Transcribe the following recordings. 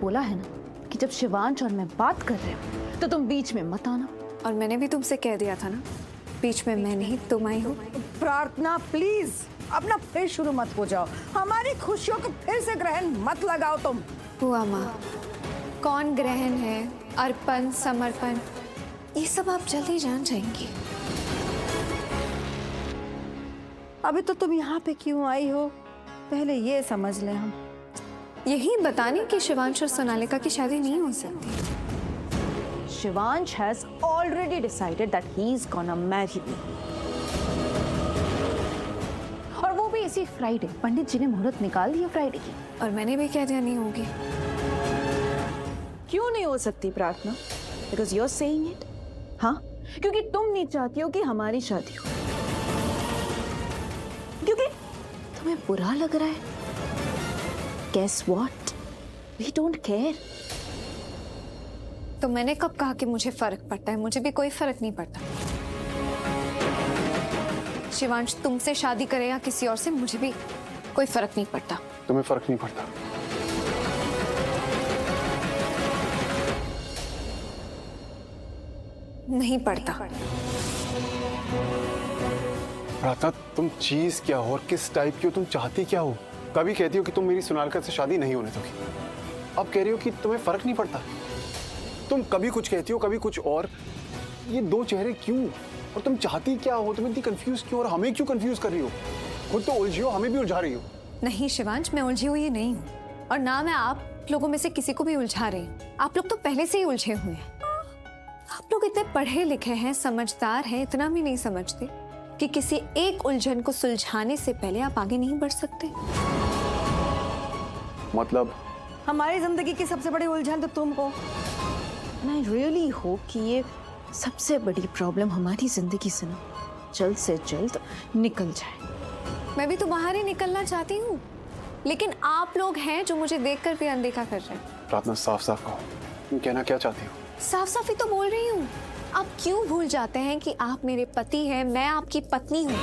बोला है ना कि जब शिवांश और मैं बात कर रहे हो तो तुम बीच में मत आना। और मैंने भी तुमसे कह दिया था ना, बीच में मैं नहीं तुम आई हो। प्रार्थना प्लीज अपना फिर शुरू मत हो जाओ, हमारी खुशियों को फिर से ग्रहण मत लगाओ तुम। हुआ माँ, कौन ग्रहण है, अर्पण, समर्पण, ये सब आप जल्दी जान जाएंगी। अभी तो तुम यहाँ पे क्यों आई हो, पहले ये समझ लें हम। यही बताने कि शिवांश और सोनालिका की शादी नहीं हो सकती। Shivansh has already decided that he's gonna marry me। और वो भी इसी फ्राइडे। पंडित जी ने मुहूर्त निकाल दिया फ्राइडे की। और मैंने भी कह दिया नहीं होगी। क्यों नहीं हो सकती प्रार्थना? Because you're saying it। हाँ, क्योंकि तुम नहीं चाहती हो कि हमारी शादी हो, क्योंकि तुम्हें बुरा लग रहा है। Guess what? We don't care। तो मैंने कब कहा कि मुझे फर्क पड़ता है? मुझे भी कोई फर्क नहीं पड़ता। शिवांश तुमसे शादी करे या किसी और से, मुझे भी कोई फर्क नहीं पड़ता। तुम्हें फर्क नहीं पड़ता? नहीं पड़ता। प्रार्थना, तुम चीज क्या हो और किस टाइप की हो? तुम चाहती क्या हो? कभी कहती हो कि तुम मेरी सोनालिका से शादी नहीं होने दोगी, अब कह रही हो कि तुम्हें फर्क नहीं पड़ता। तुम कभी कुछ कहती हो कभी कुछ और, ये दो चेहरे क्यों? और तुम चाहती क्या हो? तुम इतनी कंफ्यूज क्यों और हमें क्यों कंफ्यूज कर रही हो? खुद तो उलझी हो, हमें भी उलझा रही हो। नहीं शिवांश, मैं उलझी हुई नहीं हूँ, और ना मैं आप लोगों में से किसी को भी उलझा रही हूँ। आप लोग तो पहले से ही उलझे हुए हैं। आप लोग इतने पढ़े लिखे हैं, समझदार हैं, इतना भी नहीं समझते कि किसी एक उलझन को सुलझाने से पहले आप आगे नहीं बढ़ सकते। मतलब हमारी जिंदगी की सबसे बड़ी उलझन तो तुम हो। And I really hope कि ये सबसे बड़ी प्रॉब्लम हमारी जिंदगी से ना जल्द से जल्द निकल जाए। मैं भी तो बाहर ही निकलना चाहती हूँ, लेकिन आप लोग हैं जो मुझे देखकर भी अनदेखा कर रहे हैं। प्रार्थना, साफ साफ कहो, तुम कहना क्या चाहती हो? साफ साफ ही तो बोल रही हूँ। आप क्यों भूल जाते हैं कि आप मेरे पति हैं, मैं आपकी पत्नी हूँ।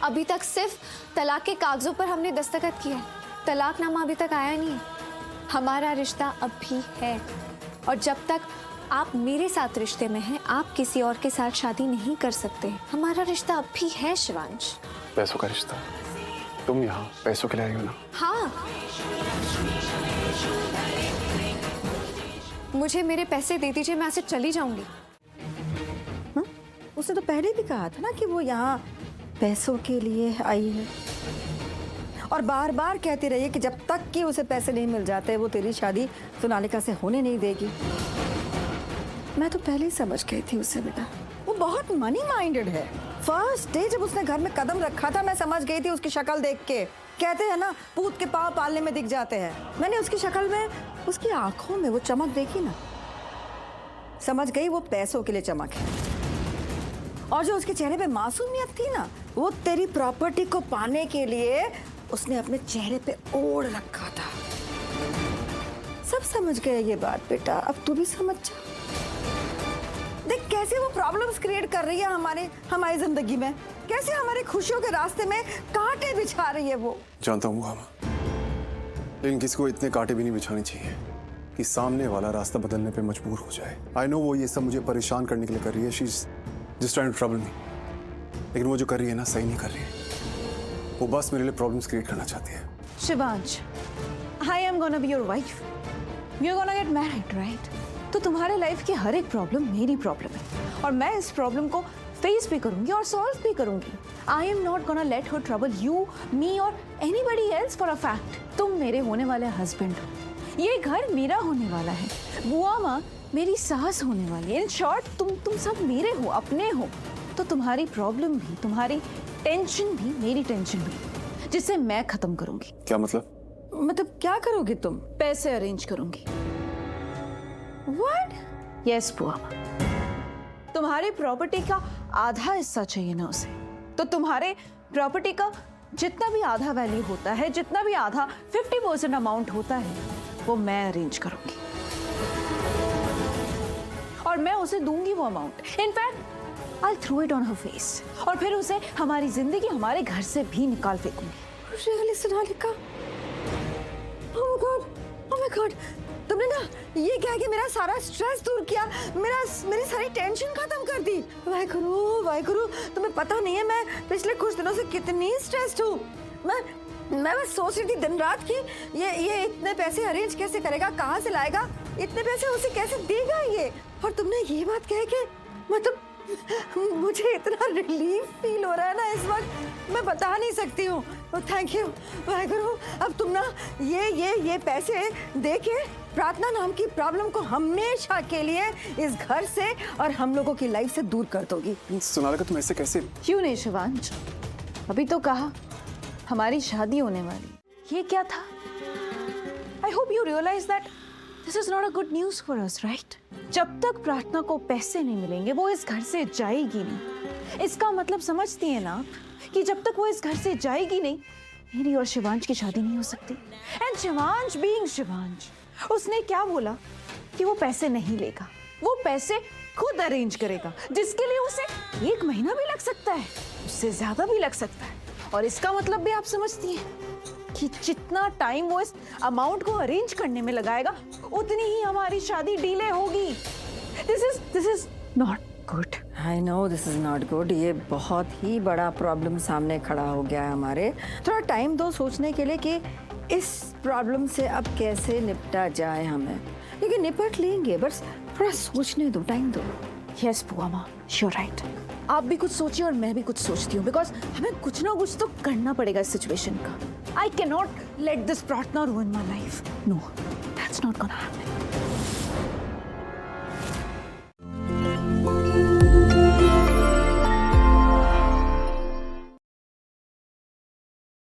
अभी तक सिर्फ तलाक के कागजों पर हमने दस्तखत किया, तलाकनामा अभी तक आया नहीं। हमारा रिश्ता अब भी है, और जब तक आप मेरे साथ रिश्ते में हैं, आप किसी और के साथ शादी नहीं कर सकते। हमारा रिश्ता अब भी है शिवांश। पैसों का रिश्ता? तुम यहाँ पैसों के लिए आई हो ना? हाँ, मुझे मेरे पैसे दे दीजिए, मैं ऐसे चली जाऊंगी। उसने तो पहले भी कहा था ना कि वो यहाँ पैसों के लिए आई है, और बार बार कहती रही है कि जब तक कि उसे पैसे नहीं मिल जाते वो तेरी शादी सोनालिका से होने नहीं देगी। मैं तो पहले ही समझ गई थी उससे बेटा, वो बहुत मनी माइंडेड है। फर्स्ट डे जब उसने घर में कदम रखा था मैं समझ गई थी उसकी शक्ल देख के। कहते हैं ना, पूत के पाँव पालने में दिख जाते हैं। मैंने उसकी शक्ल में, उसकी आंखों में वो चमक देखी ना, समझ गई वो पैसों के लिए चमक है। और जो उसके चेहरे पे मासूमियत थी ना, वो तेरी प्रॉपर्टी को पाने के लिए उसने अपने चेहरे पे ओढ़ रखा था। सब समझ गए ये बात बेटा, अब तू भी समझ जा। देख कैसे वो प्रॉब्लम्स क्रिएट कर रही है हमारी जिंदगी में, कैसे हमारी खुशियों के रास्ते में कांटे बिछा रही है वो। जानता हूँ मामा, लेकिन किसी को इतने कांटे भी नहीं बिछाने चाहिए कि सामने वाला रास्ता बदलने पे मजबूर हो जाए। आई नो वो ये सब मुझे परेशान करने के लिए कर रही है, she is just trying to trouble me, लेकिन वो जो कर रही है ना सही नहीं कर रही है। वो बस मेरे लिए प्रॉब्लम्स क्रिएट करना चाहती है। Shivansh, I am gonna be your wife. We are gonna get married, right? तो तुम्हारे लाइफ की हर एक प्रॉब्लम मेरी प्रॉब्लम है, और मैं इस प्रॉब्लम को फेस भी करूंगी और सॉल्व भी करूंगी। I am not gonna let her trouble you, me or anybody else for a fact। तुम मेरे होने वाले हस्बैंड हो, ये घर मेरा होने वाला है, बुआ माँ मेरी सास होने वाली है। इन शॉर्ट तुम सब मेरे हो, अपने हो। तो तुम्हारी प्रॉब्लम भी, तुम्हारी टेंशन भी मेरी टेंशन भी, जिसे मैं खत्म करूंगी। क्या मतलब? मतलब क्या करोगी तुम? पैसे अरेंज करूंगी। What? यस बुआ माँ, तुम्हारी प्रॉपर्टी का आधा हिस्सा चाहिए ना उसे, तो तुम्हारे प्रॉपर्टी का जितना भी आधा वैल्यू होता है, जितना भी आधा 50% अमाउंट होता है, वो मैं अरेंज करूंगी, और मैं उसे दूंगी वो amount. In fact I'll throw it on her face, और फिर उसे हमारी जिंदगी, हमारे घर से भी निकाल फेंकूंगी। Really, Sonalika? Oh my God, तुमने ना ये क्या कि मेरा सारा स्ट्रेस दूर किया, मेरी सारी टेंशन खत्म कर दी। वाहेगुरु, तुम्हें पता नहीं है मैं पिछले कुछ दिनों से कितनी स्ट्रेस्ड हूँ। मैं बस सोच रही थी दिन रात कि ये इतने पैसे अरेंज कैसे करेगा, कहाँ से लाएगा, इतने पैसे उसे कैसे देगा ये। और तुमने ये बात कह के मतलब मुझे इतना रिलीफ फील हो रहा है ना इस वक्त, मैं बता नहीं सकती हूँ। Thank you Waheguru. अब तुम ना ये पैसे दे के प्रार्थना नाम की प्रॉब्लम को हमेशा के लिए इस घर से और हम लोगों की लाइफ से दूर कर दोगी। सोनालिका तुम ऐसे कैसे? क्यों नहीं शिवांश, अभी तो कहा हमारी शादी होने वाली, ये क्या था? I hope you realise that this is not a good news for us, right? जब तक प्रार्थना को पैसे नहीं मिलेंगे वो इस घर से जाएगी नहीं। इसका मतलब समझती है ना आप कि जब तक वो इस घर से जाएगी नहीं, मेरी और शिवांश की शादी नहीं हो सकती। एंड शिवांश बीइंग शिवांश, उसने क्या बोला कि वो पैसे नहीं लेगा, वो पैसे खुद अरेंज करेगा, जिसके लिए उसे 1 महीना भी लग सकता है, उससे ज्यादा भी लग सकता है। और इसका मतलब भी आप समझती हैं कि जितना टाइम वो इस अमाउंट को अरेंज करने में लगाएगा उतनी ही हमारी शादी डिले होगी। This is not good. I know this is not good. ये बहुत ही बड़ा प्रॉब्लम सामने खड़ा हो गया है हमारे। थोड़ा टाइम दो सोचने के लिए कि इस प्रॉब्लम से अब कैसे निपटा जाए हमें, लेकिन निपट लेंगे, बस थोड़ा सोचने दो, टाइम दो। यस बुआ माँ, यू राइट। आप भी कुछ सोचिए और मैं भी कुछ सोचती हूँ, बिकॉज हमें कुछ ना कुछ तो करना पड़ेगा इस सिचुएशन का। I can not let this Prarthana ruin my life. No, that's not gonna happen.